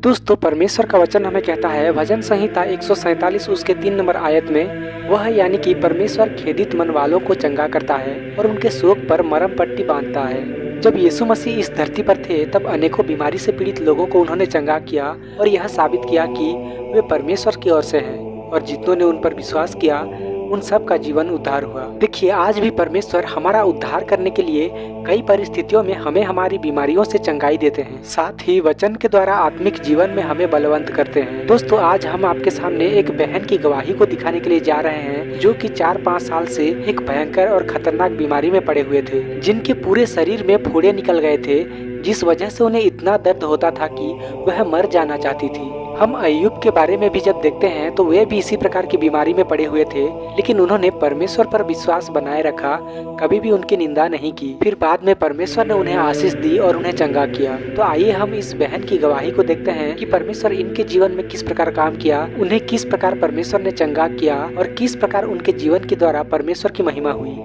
दोस्तों, परमेश्वर का वचन हमें कहता है भजन संहिता 147 उसके 3 नंबर आयत में, वह यानी कि परमेश्वर खेदित मन वालों को चंगा करता है और उनके शोक पर मरहम पट्टी बांधता है। जब यीशु मसीह इस धरती पर थे तब अनेकों बीमारी से पीड़ित लोगों को उन्होंने चंगा किया और यह साबित किया कि वे परमेश्वर की ओर से हैं और जितनों ने उन पर विश्वास किया उन सब का जीवन उद्धार हुआ। देखिए, आज भी परमेश्वर हमारा उद्धार करने के लिए कई परिस्थितियों में हमें हमारी बीमारियों से चंगाई देते हैं, साथ ही वचन के द्वारा आत्मिक जीवन में हमें बलवंत करते हैं। दोस्तों, आज हम आपके सामने एक बहन की गवाही को दिखाने के लिए जा रहे हैं जो कि 4-5 साल से एक भयंकर और खतरनाक बीमारी में पड़े हुए थे, जिनके पूरे शरीर में फोड़े निकल गए थे, जिस वजह से उन्हें इतना दर्द होता था कि वह मर जाना चाहती थी। हम अय्यूब के बारे में भी जब देखते हैं तो वे भी इसी प्रकार की बीमारी में पड़े हुए थे, लेकिन उन्होंने परमेश्वर पर विश्वास बनाए रखा, कभी भी उनकी निंदा नहीं की। फिर बाद में परमेश्वर ने उन्हें आशीष दी और उन्हें चंगा किया। तो आइए हम इस बहन की गवाही को देखते हैं कि परमेश्वर इनके जीवन में किस प्रकार काम किया, उन्हें किस प्रकार परमेश्वर ने चंगा किया और किस प्रकार उनके जीवन के द्वारा परमेश्वर की महिमा हुई।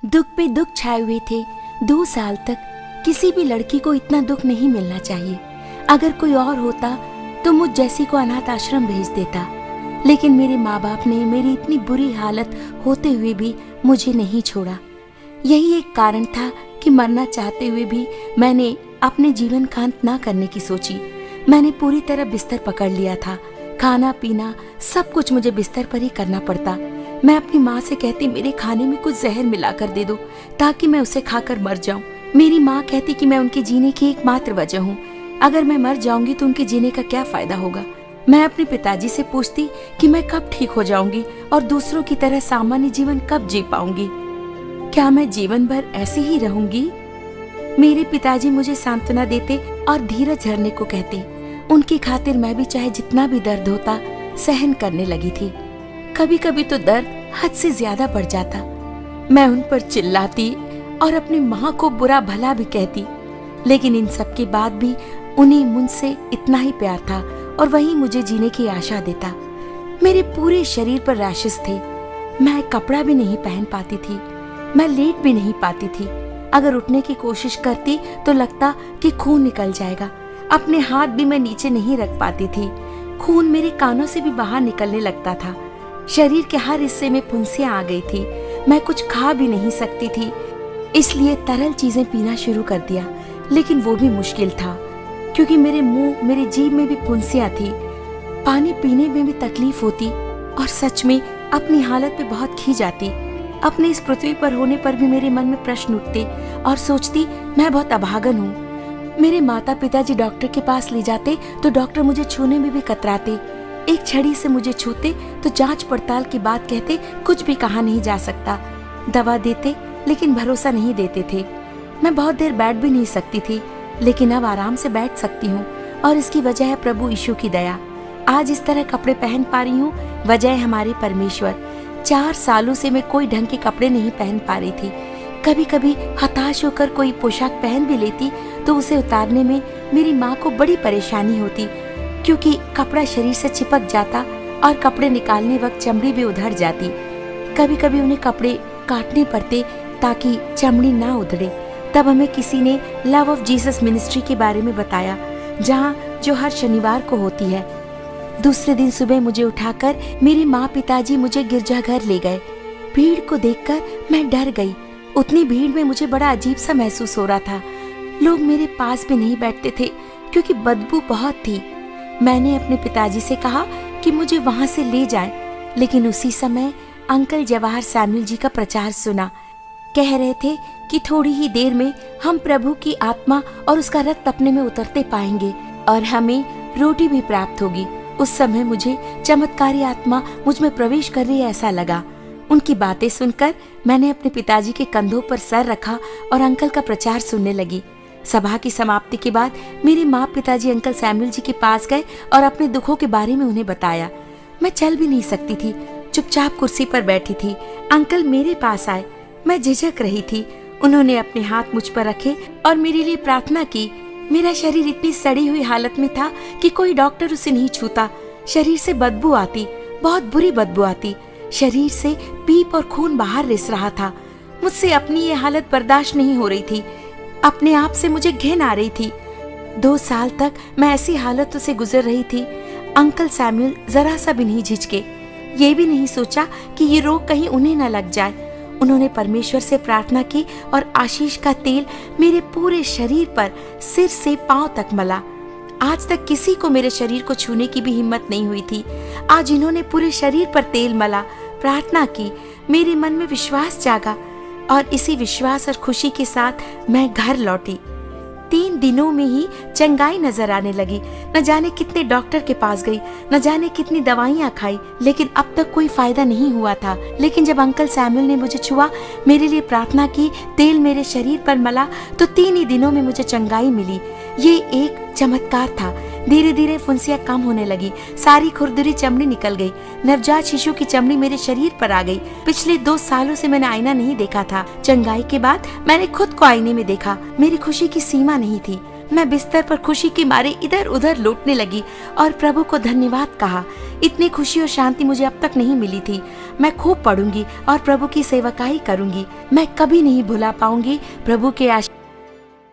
दुख पे दुख छाए हुए थे। 2 साल तक किसी भी लड़की को इतना दुख नहीं मिलना चाहिए। अगर कोई और होता तो मुझ जैसी को अनाथ आश्रम भेज देता, लेकिन मेरे माँ बाप ने मेरी इतनी बुरी हालत होते हुए भी मुझे नहीं छोड़ा। यही एक कारण था कि मरना चाहते हुए भी मैंने अपने जीवन का अंत ना करने की सोची। मैंने पूरी तरह बिस्तर पकड़ लिया था। खाना पीना सब कुछ मुझे बिस्तर पर ही करना पड़ता। मैं अपनी माँ से कहती मेरे खाने में कुछ जहर मिलाकर दे दो ताकि मैं उसे खाकर मर जाऊं। मेरी माँ कहती कि मैं उनके जीने की एकमात्र वजह हूँ। अगर मैं मर जाऊंगी तो उनके जीने का क्या फायदा होगा। मैं अपने पिताजी से पूछती कि मैं कब ठीक हो जाऊंगी और दूसरों की तरह सामान्य जीवन कब जी पाऊंगी। क्या मैं जीवन भर ऐसे ही रहूंगी? मेरे पिताजी मुझे सांत्वना देते और धीरज धरने को कहते। उनकी खातिर मैं भी चाहे जितना भी दर्द होता सहन करने लगी थी। कभी कभी तो दर्द हद से ज्यादा बढ़ जाता। मैं उन पर चिल्लाती और अपनी माँ को बुरा भला भी कहती, लेकिन इन सब के बाद भी उन्हें मुझसे इतना ही प्यार था और वही मुझे जीने की आशा देता। मेरे पूरे शरीर पर रैशेस थे। मैं कपड़ा भी नहीं पहन पाती थी। मैं लेट भी नहीं पाती थी। अगर उठने की कोशिश करती तो लगता कि खून निकल जाएगा। अपने हाथ भी मैं नीचे नहीं रख पाती थी। खून मेरे कानों से भी बाहर निकलने लगता था। शरीर के हर हिस्से में फुंसियां आ गई थी। मैं कुछ खा भी नहीं सकती थी, इसलिए तरल चीजें पीना शुरू कर दिया, लेकिन वो भी मुश्किल था क्योंकि मेरे मुंह मेरी जीभ में भी फुंसियां थी। पानी पीने में भी तकलीफ होती और सच में अपनी हालत पे बहुत खी जाती। अपने इस पृथ्वी पर होने पर भी मेरे मन में प्रश्न उठते और सोचती मैं बहुत अभागन हूँ। मेरे माता पिताजी डॉक्टर के पास ले जाते तो डॉक्टर मुझे छूने में भी कतराते। एक छड़ी से मुझे छूते तो जांच पड़ताल की बात कहते, कुछ भी कहा नहीं जा सकता। दवा देते लेकिन भरोसा नहीं देते थे। मैं बहुत देर बैठ भी नहीं सकती थी, लेकिन अब आराम से बैठ सकती हूँ और इसकी वजह है प्रभु यीशु की दया। आज इस तरह कपड़े पहन पा रही हूँ, वजह है हमारे परमेश्वर। 4 सालों से मैं कोई ढंग के कपड़े नहीं पहन पा रही थी। कभी कभी हताश होकर कोई पोशाक पहन भी लेती तो उसे उतारने में मेरी माँ को बड़ी परेशानी होती, क्योंकि कपड़ा शरीर से चिपक जाता और कपड़े निकालने वक्त चमड़ी भी उधड़ जाती। कभी कभी उन्हें कपड़े काटने पड़ते ताकि चमड़ी ना उधड़े। तब हमें किसी ने लव ऑफ जीसस मिनिस्ट्री के बारे में बताया, जो हर शनिवार को होती है। दूसरे दिन सुबह मुझे उठाकर मेरे माँ पिताजी मुझे गिरजाघर ले गए। भीड़ को देखकर मैं डर गई। उतनी भीड़ में मुझे बड़ा अजीब सा महसूस हो रहा था। लोग मेरे पास भी नहीं बैठते थे क्योंकि बदबू बहुत थी। मैंने अपने पिताजी से कहा कि मुझे वहां से ले जाए, लेकिन उसी समय अंकल जवाहर सैमुअल जी का प्रचार सुना। कह रहे थे कि थोड़ी ही देर में हम प्रभु की आत्मा और उसका रक्त अपने में उतरते पाएंगे और हमें रोटी भी प्राप्त होगी। उस समय मुझे चमत्कारी आत्मा मुझ में प्रवेश कर रही है ऐसा लगा। उनकी बातें सुनकर मैंने अपने पिताजी के कंधों पर सर रखा और अंकल का प्रचार सुनने लगी। सभा की समाप्ति के बाद मेरे माँ पिताजी अंकल सैमुअल जी के पास गए और अपने दुखों के बारे में उन्हें बताया। मैं चल भी नहीं सकती थी, चुपचाप कुर्सी पर बैठी थी। अंकल मेरे पास आए। मैं झिझक रही थी। उन्होंने अपने हाथ मुझ पर रखे और मेरे लिए प्रार्थना की। मेरा शरीर इतनी सड़ी हुई हालत में था कि कोई डॉक्टर उसे नहीं छूता। शरीर से बदबू आती, बहुत बुरी बदबू आती। शरीर से पीप और खून बाहर रिस रहा था। मुझसे अपनी ये हालत बर्दाश्त नहीं हो रही थी। अपने आप से मुझे घिन आ रही थी। 2 साल तक मैं ऐसी हालतों से गुजर रही थी। अंकल सैमुअल जरा सा भी नहीं झिझके, ये भी नहीं सोचा कि ये रोग कहीं उन्हें न लग जाए। उन्होंने परमेश्वर से प्रार्थना की और आशीष का तेल मेरे पूरे शरीर पर सिर से पांव तक मला। आज तक किसी को मेरे शरीर को छूने की भी हिम्मत नहीं हुई थी। आज इन्होंने पूरे शरीर पर तेल मला, प्रार्थना की, मेरे मन में विश्वास जागा और इसी विश्वास और खुशी के साथ मैं घर लौटी। 3 दिनों में ही चंगाई नजर आने लगी। न जाने कितने डॉक्टर के पास गई, न जाने कितनी दवाइयाँ खाई, लेकिन अब तक कोई फायदा नहीं हुआ था। लेकिन जब अंकल सैमुअल ने मुझे छुआ, मेरे लिए प्रार्थना की, तेल मेरे शरीर पर मला, तो 3 ही दिनों में मुझे चंगाई मिली। ये एक चमत्कार था। धीरे धीरे फुंसियाँ कम होने लगी, सारी खुरदुरी चमड़ी निकल गई, नवजात शिशु की चमड़ी मेरे शरीर पर आ गई। पिछले 2 सालों से मैंने आईना नहीं देखा था। चंगाई के बाद मैंने खुद को आईने में देखा। मेरी खुशी की सीमा नहीं थी। मैं बिस्तर पर खुशी के मारे इधर उधर लौटने लगी और प्रभु को धन्यवाद कहा। इतनी खुशी और शांति मुझे अब तक नहीं मिली थी। मैं खूब पढ़ूंगी और प्रभु की सेवकाई करूंगी। मैं कभी नहीं भुला पाऊंगी प्रभु के